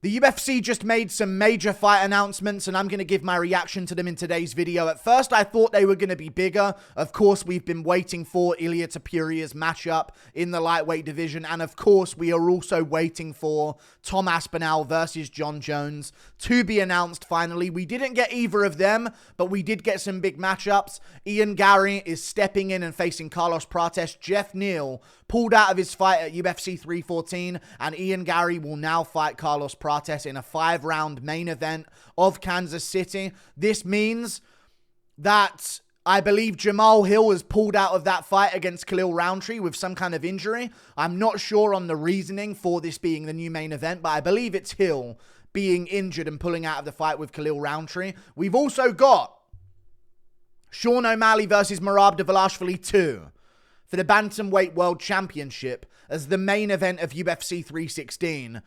The UFC just made some major fight announcements, and I'm going to give my reaction to them in today's video. At first, I thought they were going to be bigger. Of course, we've been waiting for Ilia Topuria's matchup in the lightweight division, and of course, we are also waiting for Tom Aspinall versus John Jones to be announced finally. We didn't get either of them, but we did get some big matchups. Ian Garry is stepping in and facing Carlos Prates. Jeff Neal pulled out of his fight at UFC 314, and Ian Garry will now fight Carlos Prates in a 5-round main event of Kansas City. This means that I believe Jamal Hill has pulled out of that fight against Khalil Rountree with some kind of injury. I'm not sure on the reasoning for this being the new main event, but I believe it's Hill being injured and pulling out of the fight with Khalil Rountree. We've also got Sean O'Malley versus Merab Dvalishvili 2 for the Bantamweight World Championship as the main event of UFC 316.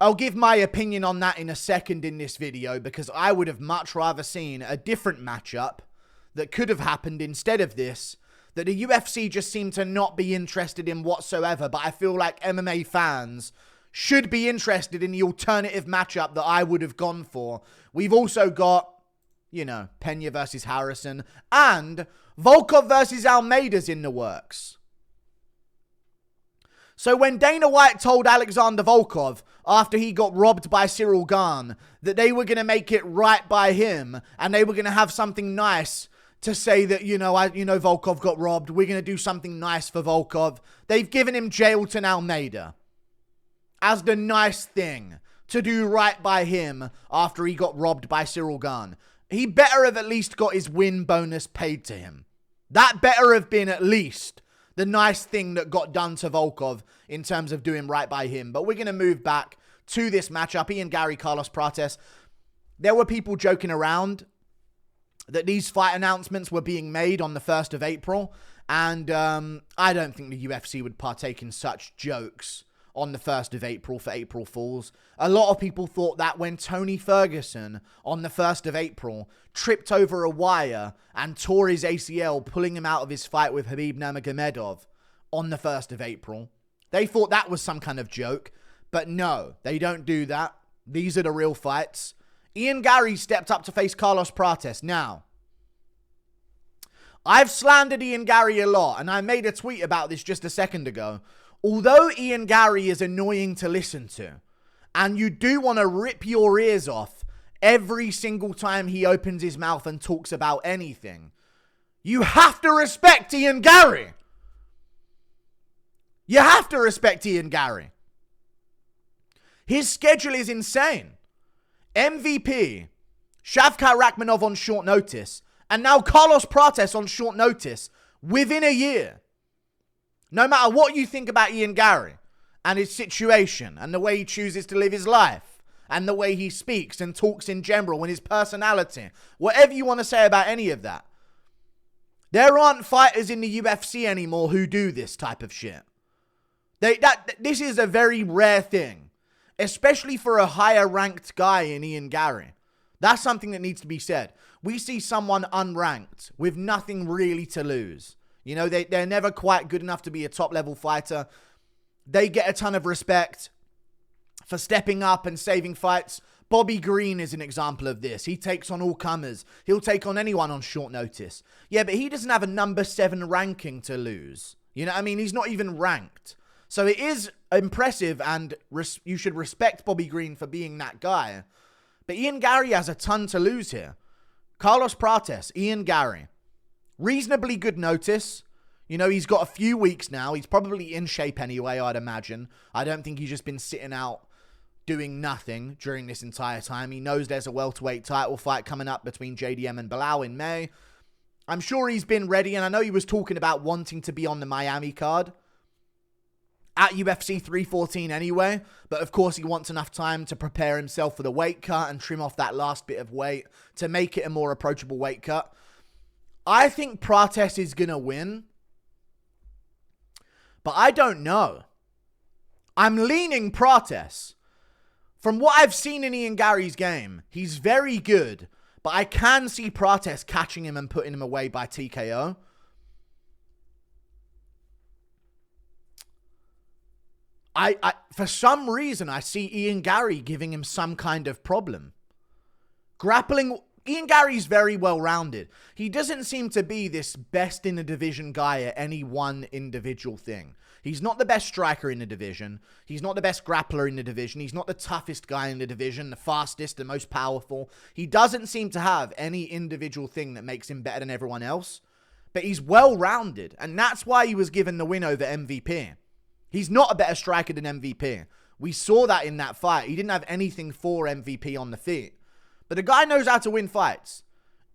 I'll give my opinion on that in a second in this video, because I would have much rather seen a different matchup that could have happened instead of this, that the UFC just seemed to not be interested in whatsoever. But I feel like MMA fans should be interested in the alternative matchup that I would have gone for. We've also got, you know, Pena versus Harrison, and Volkov versus Almeida's in the works. So when Dana White told Alexander Volkov, after he got robbed by Cyril Gane, that they were going to make it right by him, and they were going to have something nice to say that, Volkov got robbed, we're going to do something nice for Volkov. They've given him Jailton Almeida as the nice thing to do right by him after he got robbed by Cyril Gane. He better have at least got his win bonus paid to him. That better have been at least the nice thing that got done to Volkov in terms of doing right by him. But we're going to move back to this matchup. Ian Garry, Carlos Prates. There were people joking around that these fight announcements were being made on the 1st of April. And I don't think the UFC would partake in such jokes on the 1st of April for April Fools. A lot of people thought that when Tony Ferguson on the 1st of April tripped over a wire and tore his ACL, pulling him out of his fight with Khabib Nurmagomedov on the 1st of April. They thought that was some kind of joke, but no, they don't do that. These are the real fights. Ian Garry stepped up to face Carlos Prates. Now, I've slandered Ian Garry a lot, and I made a tweet about this just a second ago. Although Ian Garry is annoying to listen to, and you do want to rip your ears off every single time he opens his mouth and talks about anything, you have to respect Ian Garry. You have to respect Ian Garry. His schedule is insane. MVP, Shavkat Rakhmonov on short notice, and now Carlos Prates on short notice within a year. No matter what you think about Ian Garry and his situation and the way he chooses to live his life and the way he speaks and talks in general and his personality, whatever you want to say about any of that, there aren't fighters in the UFC anymore who do this type of shit. This is a very rare thing, especially for a higher ranked guy in Ian Garry. That's something that needs to be said. We see someone unranked with nothing really to lose. You know, they're never quite good enough to be a top-level fighter. They get a ton of respect for stepping up and saving fights. Bobby Green is an example of this. He takes on all comers. He'll take on anyone on short notice. Yeah, but he doesn't have a number 7 ranking to lose. You know what I mean? He's not even ranked. So it is impressive, and you should respect Bobby Green for being that guy. But Ian Garry has a ton to lose here. Carlos Prates, Ian Garry. Reasonably good notice. You know, he's got a few weeks now. He's probably in shape anyway, I'd imagine. I don't think he's just been sitting out doing nothing during this entire time. He knows there's a welterweight title fight coming up between JDM and Bilal in May. I'm sure he's been ready, and I know he was talking about wanting to be on the Miami card at UFC 314 anyway, but of course he wants enough time to prepare himself for the weight cut and trim off that last bit of weight to make it a more approachable weight cut. I think Prates is going to win, but I don't know. I'm leaning Prates. From what I've seen in Ian Garry's game, he's very good, but I can see Prates catching him and putting him away by TKO. For some reason, I see Ian Garry giving him some kind of problem. Grappling, Ian Garry's very well-rounded. He doesn't seem to be this best in the division guy at any one individual thing. He's not the best striker in the division. He's not the best grappler in the division. He's not the toughest guy in the division, the fastest, the most powerful. He doesn't seem to have any individual thing that makes him better than everyone else. But he's well-rounded, and that's why he was given the win over MVP. He's not a better striker than MVP. We saw that in that fight. He didn't have anything for MVP on the feet. But the guy knows how to win fights.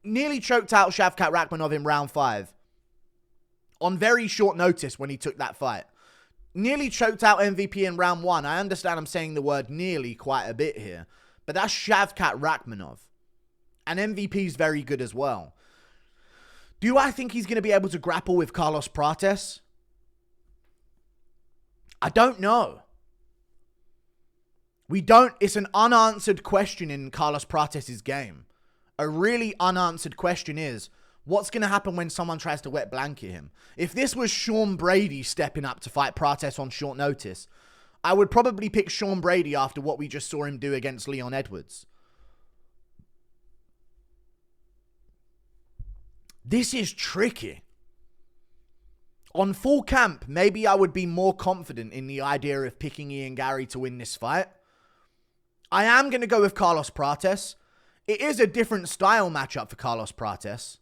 Nearly choked out Shavkat Rakhmonov in round 5. On very short notice when he took that fight. Nearly choked out MVP in round 1. I understand I'm saying the word nearly quite a bit here. But that's Shavkat Rakhmonov. And MVP's very good as well. Do I think he's going to be able to grapple with Carlos Prates? I don't know. It's an unanswered question in Carlos Prates' game. A really unanswered question is, what's going to happen when someone tries to wet blanket him? If this was Sean Brady stepping up to fight Prates on short notice, I would probably pick Sean Brady after what we just saw him do against Leon Edwards. This is tricky. On full camp, maybe I would be more confident in the idea of picking Ian Garry to win this fight. I am going to go with Carlos Prates. It is a different style matchup for Carlos Prates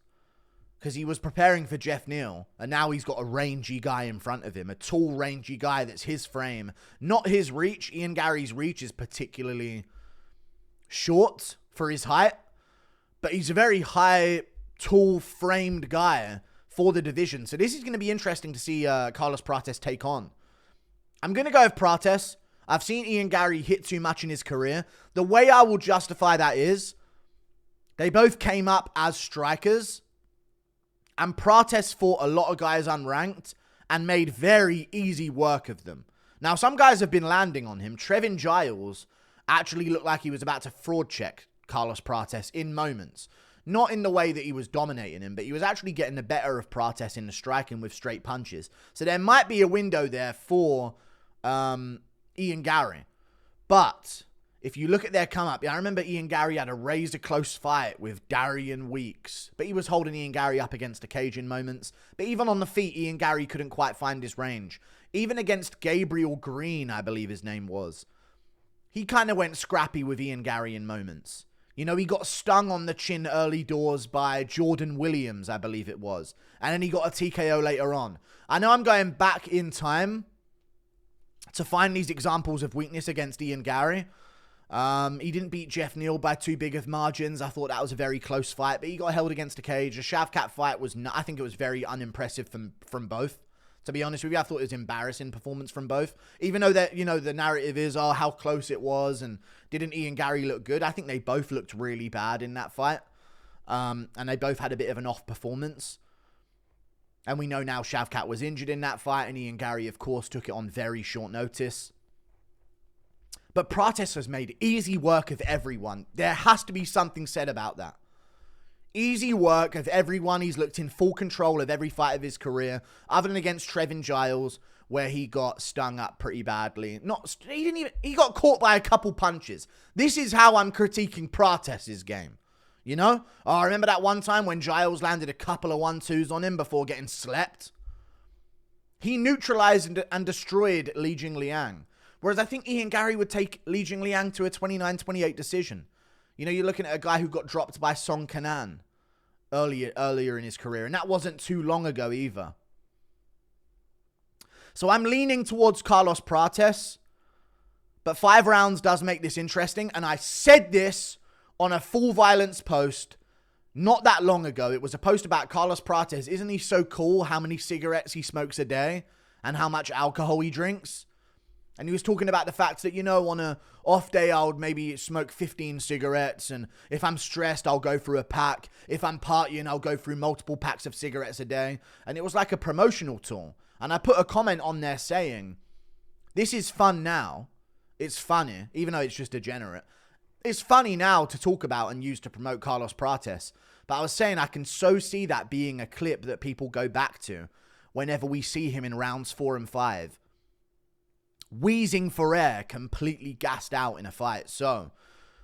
because he was preparing for Jeff Neal, and now he's got a rangy guy in front of him, a tall, rangy guy that's his frame, not his reach. Ian Garry's reach is particularly short for his height, but he's a very high, tall, framed guy for the division. So this is going to be interesting to see Carlos Prates take on. I'm going to go with Prates. I've seen Ian Garry hit too much in his career. The way I will justify that is they both came up as strikers, and Prates fought a lot of guys unranked and made very easy work of them. Now, some guys have been landing on him. Trevin Giles actually looked like he was about to fraud check Carlos Prates in moments. Not in the way that he was dominating him, but he was actually getting the better of Prates in the striking with straight punches. So there might be a window there for Ian Garry. But if you look at their come up, I remember Ian Garry had a razor close fight with Darian Weeks, but he was holding Ian Garry up against the cage in moments. But even on the feet, Ian Garry couldn't quite find his range. Even against Gabriel Green, I believe his name was, he kind of went scrappy with Ian Garry in moments. You know, he got stung on the chin early doors by Jordan Williams, I believe it was. And then he got a TKO later on. I know I'm going back in time to find these examples of weakness against Ian Garry. He didn't beat Jeff Neal by too big of margins. I thought that was a very close fight, but he got held against a cage. The Shavkat fight was I think it was very unimpressive from both. To be honest with you, I thought it was embarrassing performance from both. Even though that, you know, the narrative is, oh, how close it was, and didn't Ian Garry look good? I think they both looked really bad in that fight. And they both had a bit of an off performance. And we know now Shavkat was injured in that fight, and Ian Garry, of course, took it on very short notice. But Prates has made easy work of everyone. There has to be something said about that. Easy work of everyone. He's looked in full control of every fight of his career, other than against Trevin Giles, where he got stung up pretty badly. He got caught by a couple punches. This is how I'm critiquing Prates' game. You know? Oh, I remember that one time when Giles landed a couple of 1-2s on him before getting slept. He neutralized and destroyed Li Jingliang. Whereas I think Ian Garry would take Li Jingliang to a 29-28 decision. You know, you're looking at a guy who got dropped by Song Kanan earlier in his career, and that wasn't too long ago either. So I'm leaning towards Carlos Prates, but 5 rounds does make this interesting, and I said this on a Full Violence post not that long ago. It was a post about Carlos Prates. Isn't he so cool how many cigarettes he smokes a day and how much alcohol he drinks? And he was talking about the fact that, you know, on a off day, I would maybe smoke 15 cigarettes. And if I'm stressed, I'll go through a pack. If I'm partying, I'll go through multiple packs of cigarettes a day. And it was like a promotional tool. And I put a comment on there saying, this is fun now. It's funny, even though it's just degenerate. It's funny now to talk about and use to promote Carlos Prates. But I was saying I can so see that being a clip that people go back to whenever we see him in rounds 4 and 5. wheezing for air, completely gassed out in a fight. So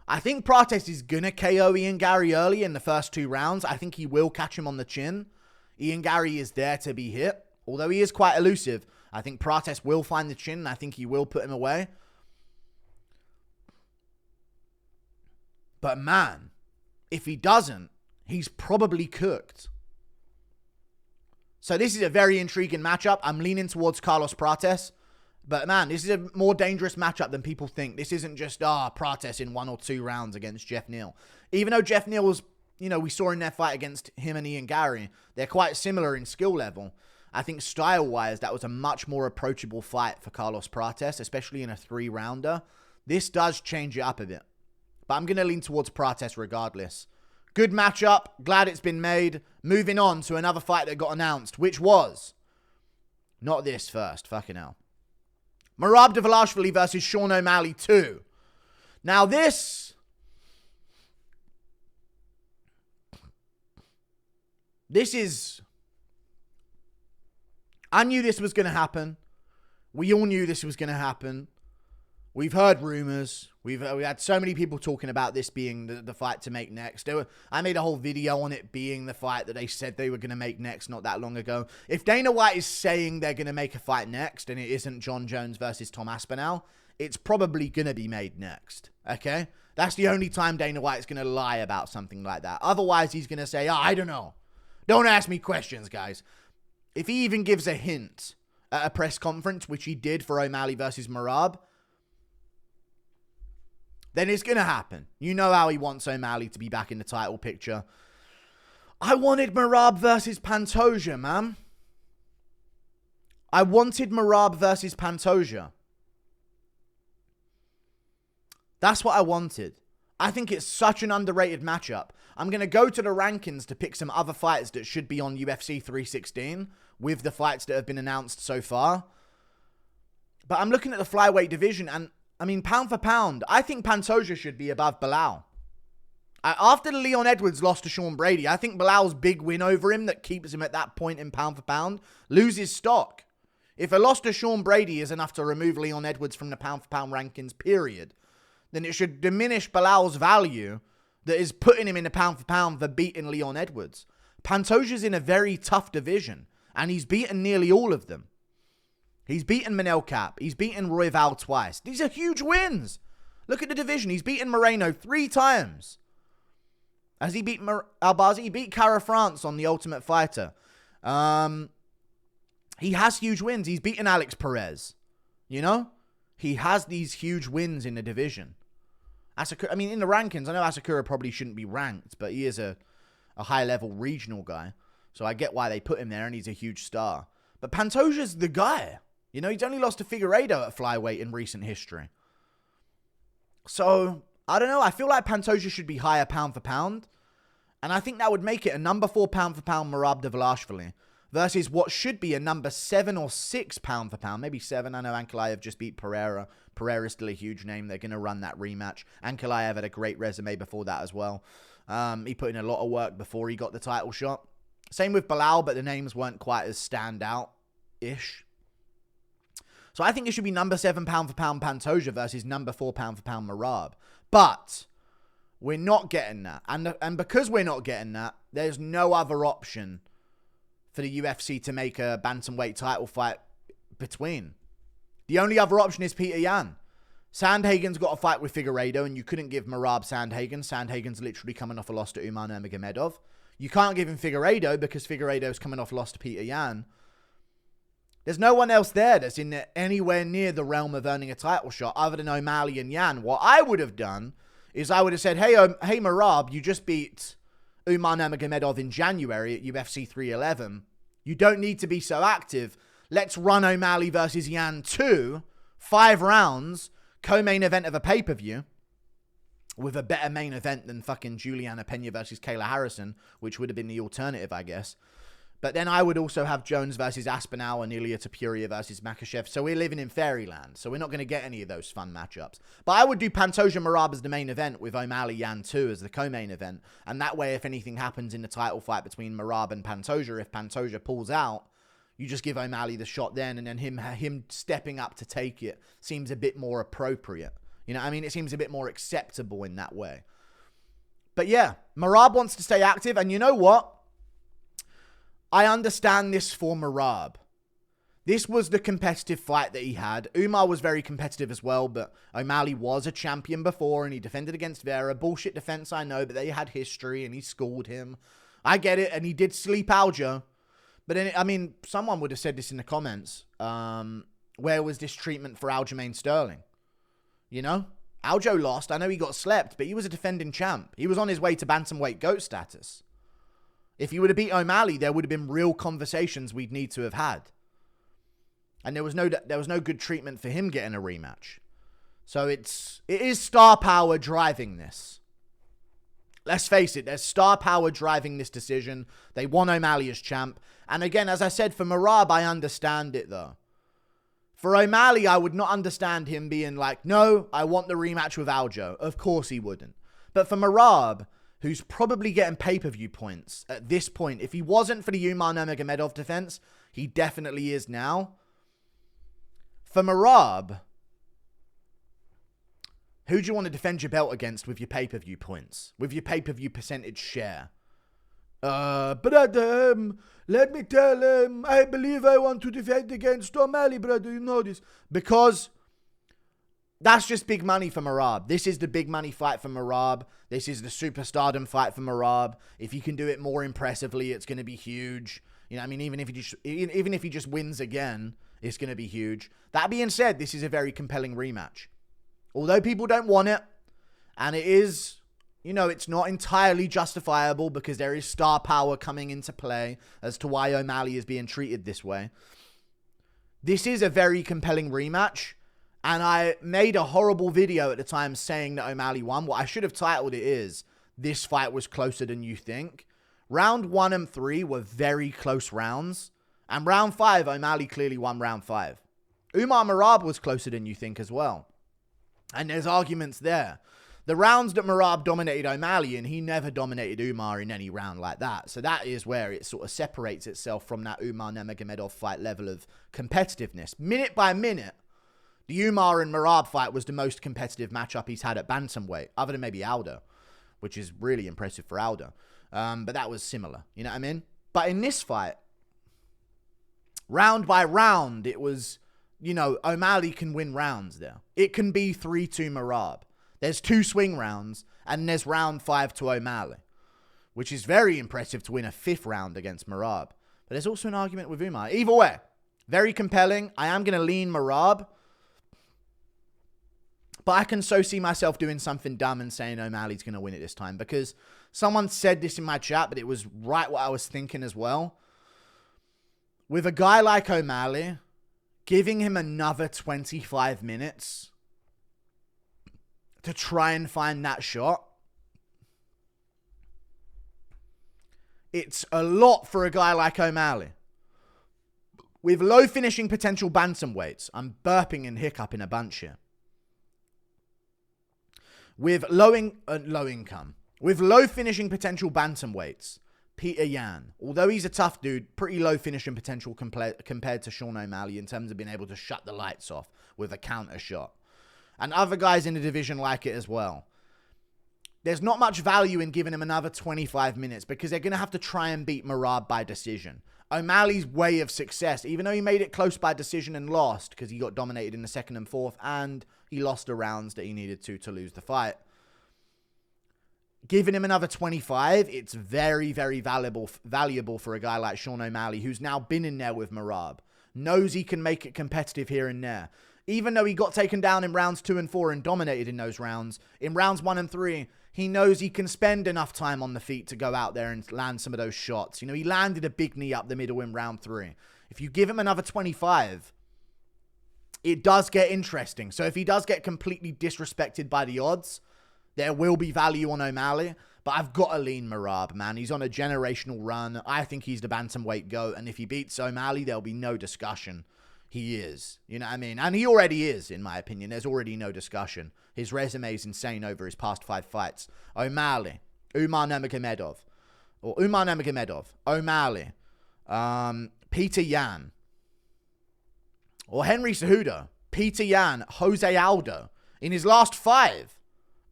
I think Prates is going to KO Ian Garry early in the first 2 rounds. I think he will catch him on the chin. Ian Garry is there to be hit. Although he is quite elusive, I think Prates will find the chin, and I think he will put him away. But man, if he doesn't, he's probably cooked. So this is a very intriguing matchup. I'm leaning towards Carlos Prates. But man, this is a more dangerous matchup than people think. This isn't just, Prates in 1 or 2 rounds against Jeff Neal. Even though Jeff Neal was, we saw in their fight against him and Ian Garry, they're quite similar in skill level. I think style-wise, that was a much more approachable fight for Carlos Prates, especially in a 3-rounder. This does change it up a bit. But I'm going to lean towards Prates regardless. Good matchup. Glad it's been made. Moving on to another fight that got announced, which was... Not this first. Fucking hell. Merab Dvalishvili versus Sean O'Malley 2. Now this... This is... I knew this was going to happen. We all knew this was going to happen. We've heard rumors. We had so many people talking about this being the fight to make next. I made a whole video on it being the fight that they said they were going to make next not that long ago. If Dana White is saying they're going to make a fight next and it isn't John Jones versus Tom Aspinall, it's probably going to be made next. Okay? That's the only time Dana White's going to lie about something like that. Otherwise, he's going to say, I don't know. Don't ask me questions, guys. If he even gives a hint at a press conference, which he did for O'Malley versus Merab, then it's going to happen. You know how he wants O'Malley to be back in the title picture. I wanted Merab versus Pantoja, man. I wanted Merab versus Pantoja. That's what I wanted. I think it's such an underrated matchup. I'm going to go to the rankings to pick some other fights that should be on UFC 316 with the fights that have been announced so far. But I'm looking at the flyweight division and, pound for pound, I think Pantoja should be above Belal. After Leon Edwards lost to Sean Brady, I think Bilal's big win over him that keeps him at that point in pound for pound loses stock. If a loss to Sean Brady is enough to remove Leon Edwards from the pound for pound rankings, period, then it should diminish Bilal's value that is putting him in the pound for pound for beating Leon Edwards. Pantoja's in a very tough division, and he's beaten nearly all of them. He's beaten Manel Cap. He's beaten Royval twice. These are huge wins. Look at the division. He's beaten Moreno 3 times. Has he beat Albazi? He beat Cara France on The Ultimate Fighter. He has huge wins. He's beaten Alex Perez. He has these huge wins in the division. Asakura, in the rankings, I know Asakura probably shouldn't be ranked, but he is a high-level regional guy. So I get why they put him there, and he's a huge star. But Pantoja's the guy. He's only lost to Figueiredo at flyweight in recent history. So, I don't know. I feel like Pantoja should be higher pound for pound. And I think that would make it a number 4 pound for pound Merab Dvalishvili versus what should be a number 7 or 6 pound for pound. Maybe 7. I know Ankalaev just beat Pereira. Pereira's still a huge name. They're going to run that rematch. Ankalaev had a great resume before that as well. He put in a lot of work before he got the title shot. Same with Belal, but the names weren't quite as standout-ish. So I think it should be number 7 pound for pound Pantoja versus number 4 pound for pound Merab. But we're not getting that. And because we're not getting that, there's no other option for the UFC to make a bantamweight title fight between. The only other option is Peter Yan. Sandhagen's got a fight with Figueiredo, and you couldn't give Merab Sandhagen. Sandhagen's literally coming off a loss to Umar Nurmagomedov. You can't give him Figueiredo because Figueiredo's coming off a loss to Peter Yan. There's no one else there that's in anywhere near the realm of earning a title shot other than O'Malley and Yan. What I would have done is I would have said, hey Merab, you just beat Umar Nurmagomedov in January at UFC 311. You don't need to be so active. Let's run O'Malley versus Yan 2, 5 rounds, co-main event of a pay-per-view with a better main event than fucking Juliana Pena versus Kayla Harrison, which would have been the alternative, I guess. But then I would also have Jones versus Aspinall and Ilia Topuria versus Makhachev. So we're living in fairyland. So we're not going to get any of those fun matchups. But I would do Pantoja Merab as the main event with O'Malley Yan 2 as the co-main event. And that way, if anything happens in the title fight between Merab and Pantoja, if Pantoja pulls out, you just give O'Malley the shot then, and then him stepping up to take it seems a bit more appropriate. You know what I mean? It seems a bit more acceptable in that way. But yeah, Merab wants to stay active, and you know what? I understand this for Merab. This was the competitive fight that he had. Umar was very competitive as well, but O'Malley was a champion before, and he defended against Vera. Bullshit defense, I know, but they had history, and he schooled him. I get it, and he did sleep Aljo. But then, I mean, someone would have said this in the comments. Where was this treatment for Aljamain Sterling? You know? Aljo lost. I know he got slept, but he was a defending champ. He was on his way to bantamweight GOAT status. If he would have beat O'Malley, there would have been real conversations we'd need to have had. And there was no good treatment for him getting a rematch. So it is star power driving this. Let's face it, there's star power driving this decision. They want O'Malley as champ. And again, as I said, for Merab, I understand it though. For O'Malley, I would not understand him being like, no, I want the rematch with Aljo. Of course he wouldn't. But for Merab, who's probably getting pay-per-view points at this point, if he wasn't for the Umar Nurmagomedov defense, he definitely is now. For Merab, who do you want to defend your belt against with your pay-per-view points? With your pay-per-view percentage share? Brother, let me tell him, I believe I want to defend against O'Malley, brother, you know this. Because that's just big money for Merab. This is the big money fight for Merab. This is the superstardom fight for Merab. If he can do it more impressively, it's going to be huge. You know, I mean, even if he just wins again, it's going to be huge. That being said, this is a very compelling rematch. Although people don't want it, and it is, you know, it's not entirely justifiable because there is star power coming into play as to why O'Malley is being treated this way. This is a very compelling rematch, and I made a horrible video at the time saying that O'Malley won. What I should have titled it is, this fight was closer than you think. Round 1 and 3 were very close rounds. And round 5, O'Malley clearly won round 5. Umar Merab was closer than you think as well. And there's arguments there. The rounds that Merab dominated O'Malley in, he never dominated Umar in any round like that. So that is where it sort of separates itself from that Umar Nurmagomedov fight level of competitiveness. Minute by minute, the Umar and Merab fight was the most competitive matchup he's had at bantamweight, other than maybe Aldo, which is really impressive for Aldo. But that was similar, you know what I mean? But in this fight, round by round, it was, you know, O'Malley can win rounds there. It can be 3-2 Merab. There's 2 swing rounds, and there's round 5 to O'Malley, which is very impressive to win a 5th round against Merab. But there's also an argument with Umar. Either way, very compelling. I am going to lean Merab, but I can so see myself doing something dumb and saying O'Malley's going to win it this time, because someone said this in my chat, but it was right what I was thinking as well. With a guy like O'Malley, giving him another 25 minutes to try and find that shot, it's a lot for a guy like O'Malley. With low finishing potential bantamweights, I'm burping and hiccuping a bunch here. With low income, with low finishing potential bantamweights, Peter Yan, although he's a tough dude, pretty low finishing potential compared to Sean O'Malley in terms of being able to shut the lights off with a counter shot. And other guys in the division like it as well. There's not much value in giving him another 25 minutes because they're going to have to try and beat Merab by decision. O'Malley's way of success, even though he made it close by decision and lost because he got dominated in the 2nd and 4th and he lost the rounds that he needed to lose the fight. Giving him another 25, it's very, very valuable for a guy like Sean O'Malley, who's now been in there with Merab. Knows he can make it competitive here and there. Even though he got taken down in rounds 2 and 4 and dominated in those rounds, in rounds 1 and 3, he knows he can spend enough time on the feet to go out there and land some of those shots. You know, he landed a big knee up the middle in round 3. If you give him another 25, it does get interesting. So if he does get completely disrespected by the odds, there will be value on O'Malley, but I've got to lean Merab, man. He's on a generational run. I think he's the bantamweight GOAT, and if he beats O'Malley, there'll be no discussion. He is. You know what I mean? And he already is, in my opinion. There's already no discussion. His resume is insane over his past 5 fights. O'Malley, Umar Nurmagomedov, O'Malley, Peter Yan. Or Henry Cejudo, Peter Yan, Jose Aldo. In his last 5,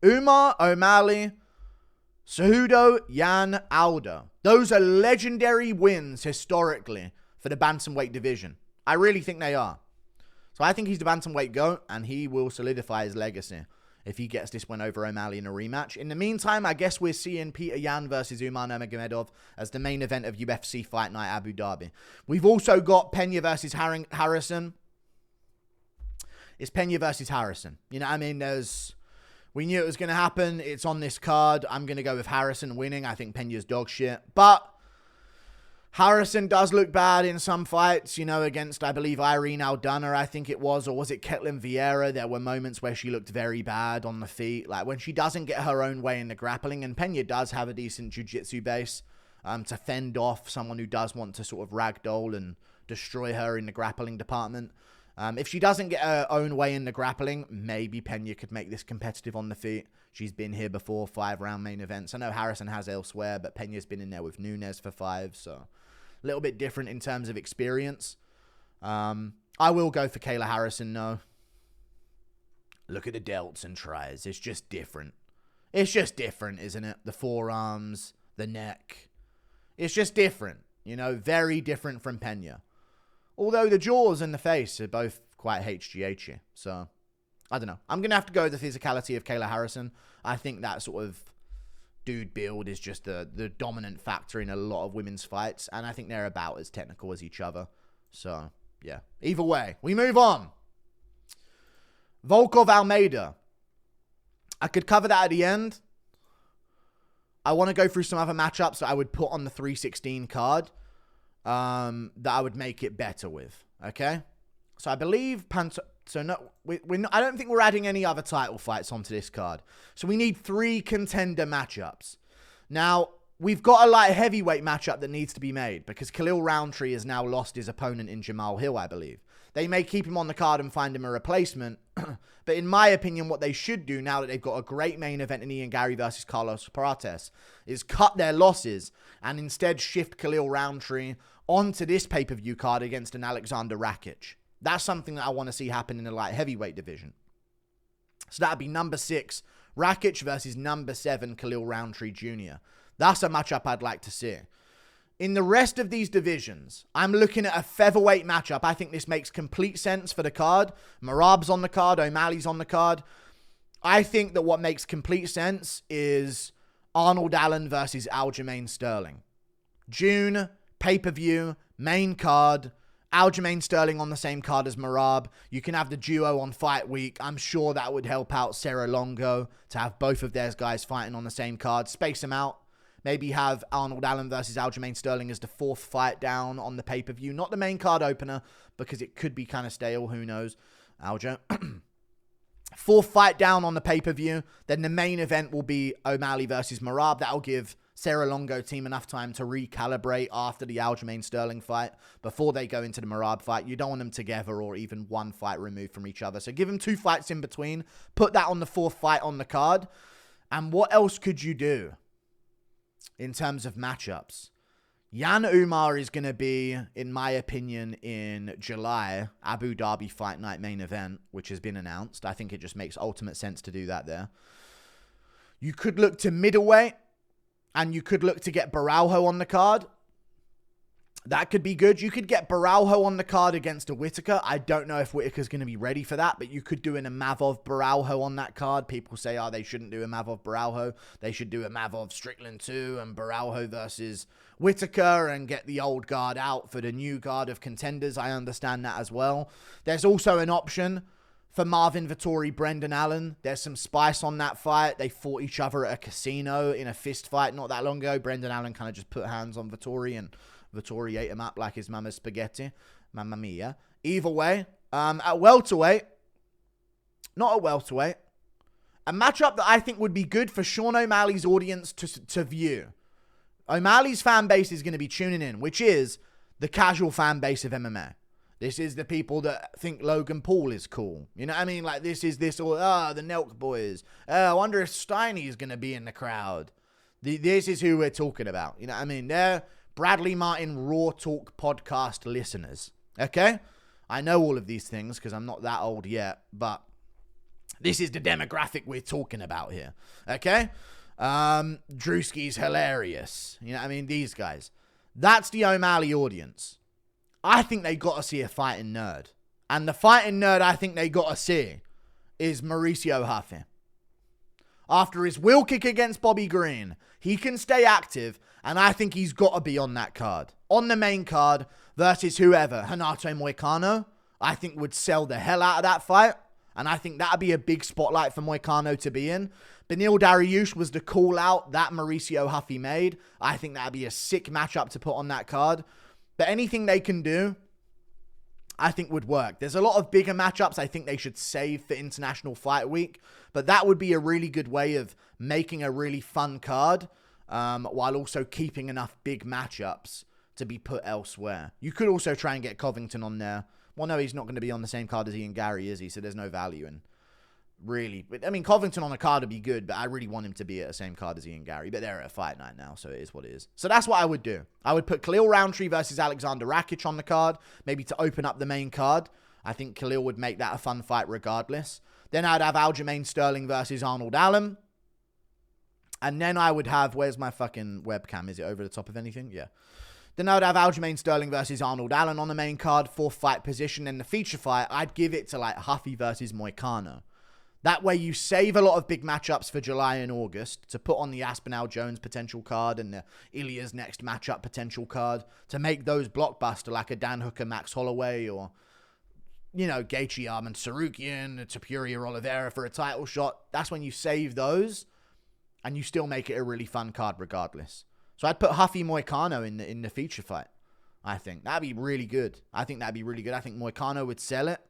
Umar, O'Malley, Cejudo, Yan, Aldo. Those are legendary wins historically for the bantamweight division. I really think they are. So I think he's the bantamweight GOAT, and he will solidify his legacy if he gets this win over O'Malley in a rematch. In the meantime, I guess we're seeing Peter Yan versus Umar Nurmagomedov as the main event of UFC Fight Night Abu Dhabi. We've also got Pena versus Harrison. It's Pena versus Harrison. You know what I mean? We knew it was going to happen. It's on this card. I'm going to go with Harrison winning. I think Pena's dog shit. But Harrison does look bad in some fights, you know, against, I believe, Irene Aldana, I think it was, or was it Ketlin Vieira? There were moments where she looked very bad on the feet, like when she doesn't get her own way in the grappling, and Pena does have a decent jiu-jitsu base to fend off someone who does want to sort of ragdoll and destroy her in the grappling department. If she doesn't get her own way in the grappling, maybe Pena could make this competitive on the feet. She's been here before, 5-round main events. I know Harrison has elsewhere, but Pena's been in there with Nunes for 5, so a little bit different in terms of experience. I will go for Kayla Harrison, no. Look at the delts and tries. It's just different. It's just different, isn't it? The forearms, the neck. It's just different. You know, very different from Pena. Although the jaws and the face are both quite HGH-y. So, I don't know. I'm going to have to go with the physicality of Kayla Harrison. I think that sort of dude build is just the dominant factor in a lot of women's fights. And I think they're about as technical as each other. So, yeah. Either way, we move on. Volkov Almeida. I could cover that at the end. I want to go through some other matchups that I would put on the 316 card. That I would make it better with. Okay? So I believe I don't think we're adding any other title fights onto this card. So we need 3 contender matchups. Now, we've got a light heavyweight matchup that needs to be made because Khalil Roundtree has now lost his opponent in Jamal Hill, I believe. They may keep him on the card and find him a replacement. But in my opinion, what they should do now that they've got a great main event in Ian Garry versus Carlos Prates is cut their losses and instead shift Khalil Roundtree onto this pay-per-view card against an Alexander Rakic. That's something that I want to see happen in the light heavyweight division. So that would be number 6, Rakic versus number 7, Khalil Roundtree Jr. That's a matchup I'd like to see. In the rest of these divisions, I'm looking at a featherweight matchup. I think this makes complete sense for the card. Merab's on the card. O'Malley's on the card. I think that what makes complete sense is Arnold Allen versus Aljamain Sterling. June, pay-per-view, main card. Aljamain Sterling on the same card as Merab. You can have the duo on fight week. I'm sure that would help out Sarah Longo to have both of their guys fighting on the same card. Space them out. Maybe have Arnold Allen versus Aljamain Sterling as the 4th fight down on the pay-per-view. Not the main card opener, because it could be kind of stale. Who knows? 4th fight down on the pay-per-view. Then the main event will be O'Malley versus Merab. That'll give Sarah Longo team enough time to recalibrate after the Aljamain Sterling fight before they go into the Merab fight. You don't want them together or even one fight removed from each other. So give them 2 fights in between. Put that on the 4th fight on the card. And what else could you do in terms of matchups? Yan Umar is going to be, in my opinion, in July, Abu Dhabi Fight Night main event, which has been announced. I think it just makes ultimate sense to do that there. You could look to middleweight, and you could look to get Baralho on the card. That could be good. You could get Baralho on the card against a Whittaker. I don't know if Whittaker's going to be ready for that, but you could do a Mavov Baralho on that card. People say, they shouldn't do a Mavov Baralho. They should do a Mavov Strickland 2 and Baralho versus Whittaker and get the old guard out for the new guard of contenders. I understand that as well. There's also an option for Marvin Vettori, Brendan Allen. There's some spice on that fight. They fought each other at a casino in a fist fight not that long ago. Brendan Allen kind of just put hands on Vettori and Vettori ate him up like his mama's spaghetti. Mamma mia. Either way, at welterweight, not at welterweight, a matchup that I think would be good for Sean O'Malley's audience to view. O'Malley's fan base is going to be tuning in, which is the casual fan base of MMA. This is the people that think Logan Paul is cool. You know what I mean? Like, the Nelk boys. I wonder if Steiny's going to be in the crowd. This is who we're talking about. You know what I mean? They're Bradley Martin Raw Talk podcast listeners. Okay? I know all of these things because I'm not that old yet, but this is the demographic we're talking about here. Okay? Drewski's hilarious. You know what I mean? These guys. That's the O'Malley audience. I think they got to see a fighting nerd. And the fighting nerd I think they got to see is Mauricio Huffy. After his wheel kick against Bobby Green, he can stay active, and I think he's got to be on that card. On the main card versus whoever. Renato Moicano, I think would sell the hell out of that fight. And I think that would be a big spotlight for Moicano to be in. Beneil Dariush was the call out that Mauricio Huffy made. I think that would be a sick matchup to put on that card. But anything they can do, I think would work. There's a lot of bigger matchups I think they should save for International Fight Week. But that would be a really good way of making a really fun card while also keeping enough big matchups to be put elsewhere. You could also try and get Covington on there. Well, no, he's not going to be on the same card as Ian Garry, is he? So there's no value in really. But, I mean, Covington on a card would be good, but I really want him to be at the same card as Ian Garry. But they're at a fight night now, so it is what it is. So that's what I would do. I would put Khalil Roundtree versus Alexander Rakic on the card, maybe to open up the main card. I think Khalil would make that a fun fight regardless. Then I'd have Aljamain Sterling versus Arnold Allen. And then I would have... Where's my fucking webcam? Is it over the top of anything? Yeah. Then I would have Aljamain Sterling versus Arnold Allen on the main card, 4th fight position. And the feature fight, I'd give it to like Huffy versus Moicano. That way you save a lot of big matchups for July and August to put on the Aspinall Jones potential card and the Ilya's next matchup potential card to make those blockbuster like a Dan Hooker, Max Holloway, or, you know, Gaethje, Arman Tsarukyan, Topuria Oliveira for a title shot. That's when you save those and you still make it a really fun card regardless. So I'd put Huffy Moicano in the feature fight. I think that'd be really good. I think Moicano would sell it.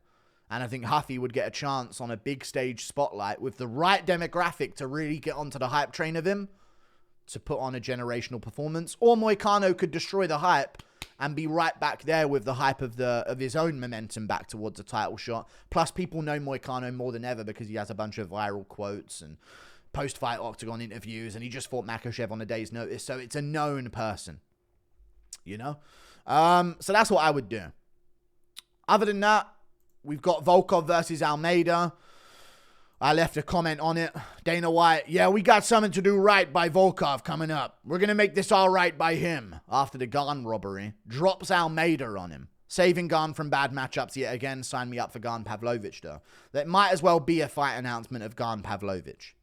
And I think Huffy would get a chance on a big stage spotlight with the right demographic to really get onto the hype train of him to put on a generational performance. Or Moicano could destroy the hype and be right back there with the hype of his own momentum back towards a title shot. Plus, people know Moicano more than ever because he has a bunch of viral quotes and post-fight Octagon interviews, and he just fought Makhachev on a day's notice. So it's a known person, you know? So that's what I would do. Other than that, we've got Volkov versus Almeida. I left a comment on it. Dana White, yeah, we got something to do right by Volkov coming up. We're going to make this all right by him. After the Gane robbery, drops Almeida on him. Saving Gane from bad matchups yet again. Sign me up for Gane Pavlovich, though. That might as well be a fight announcement of Gane Pavlovich.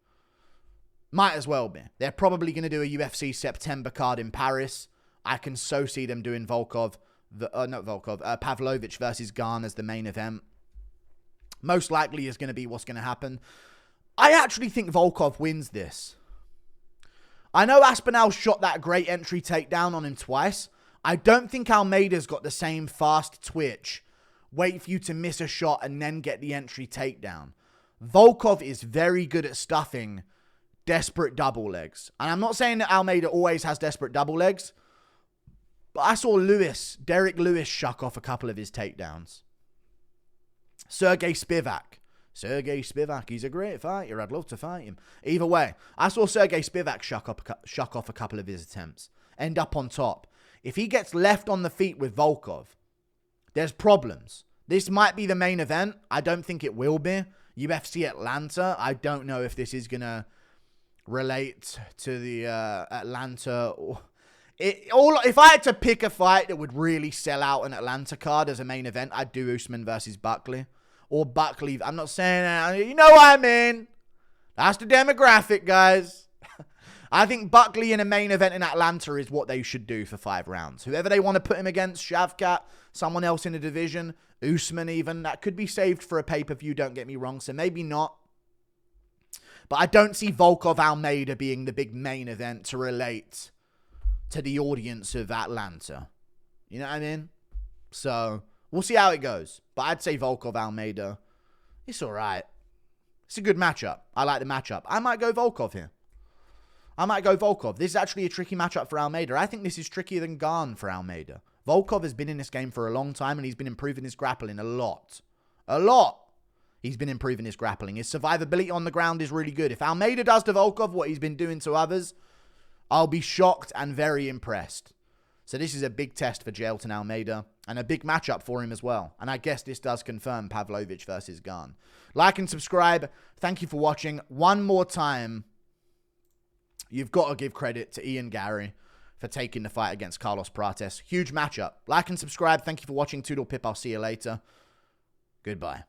Might as well be. They're probably going to do a UFC September card in Paris. I can so see them doing Pavlovich versus Gane as the main event. Most likely is going to be what's going to happen. I actually think Volkov wins this. I know Aspinall shot that great entry takedown on him twice. I don't think Almeida's got the same fast twitch. Wait for you to miss a shot and then get the entry takedown. Volkov is very good at stuffing desperate double legs. And I'm not saying that Almeida always has desperate double legs. But I saw Derek Lewis shuck off a couple of his takedowns. Sergey Spivak, he's a great fighter. I'd love to fight him. Either way, I saw Sergey Spivak shuck off a couple of his attempts. End up on top. If he gets left on the feet with Volkov, there's problems. This might be the main event. I don't think it will be. UFC Atlanta, I don't know if this is going to relate to the Atlanta... If I had to pick a fight that would really sell out an Atlanta card as a main event, I'd do Usman versus Buckley. Or Buckley. I'm not saying that. You know what I mean. That's the demographic, guys. I think Buckley in a main event in Atlanta is what they should do for 5 rounds. Whoever they want to put him against, Shavkat, someone else in the division, Usman even, that could be saved for a pay-per-view, don't get me wrong. So maybe not. But I don't see Volkov Almeida being the big main event to relate to the audience of Atlanta. You know what I mean? So, we'll see how it goes. But I'd say Volkov Almeida. It's alright. It's a good matchup. I like the matchup. I might go Volkov here. This is actually a tricky matchup for Almeida. I think this is trickier than Gane for Almeida. Volkov has been in this game for a long time and he's been improving his grappling a lot. He's been improving his grappling. His survivability on the ground is really good. If Almeida does to Volkov what he's been doing to others, I'll be shocked and very impressed. So this is a big test for Jailton Almeida and a big matchup for him as well. And I guess this does confirm Pavlovich versus Gane. Like and subscribe. Thank you for watching. One more time, you've got to give credit to Ian Garry for taking the fight against Carlos Prates. Huge matchup. Like and subscribe. Thank you for watching. Toodle Pip. I'll see you later. Goodbye.